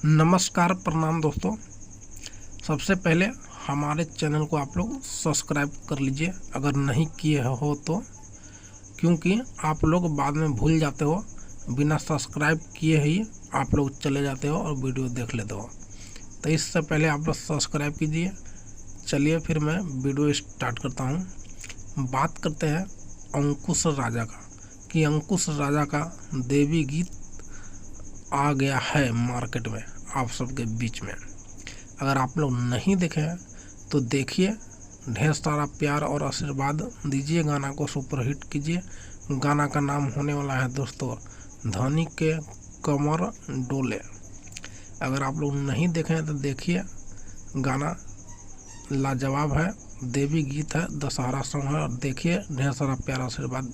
नमस्कार, प्रणाम दोस्तों। सबसे पहले हमारे चैनल को आप लोग सब्सक्राइब कर लीजिए अगर नहीं किए हो तो, क्योंकि आप लोग बाद में भूल जाते हो, बिना सब्सक्राइब किए ही आप लोग चले जाते हो और वीडियो देख लेते हो। तो इससे पहले आप लोग सब्सक्राइब कीजिए। चलिए फिर मैं वीडियो स्टार्ट करता हूँ। बात करते हैं अंकुश राजा का, कि अंकुश राजा का देवी गीत आ गया है मार्केट में आप सबके बीच में। अगर आप लोग नहीं देखे हैं तो देखिए, ढेर सारा प्यार और आशीर्वाद दीजिए, गाना को सुपरहिट कीजिए। गाना का नाम होने वाला है दोस्तों धनी के कमर डोले। अगर आप लोग नहीं देखे हैं तो देखिए, गाना लाजवाब है, देवी गीत है, दशहरा सॉन्ग है। और देखिए, ढेर सारा प्यार आशीर्वाद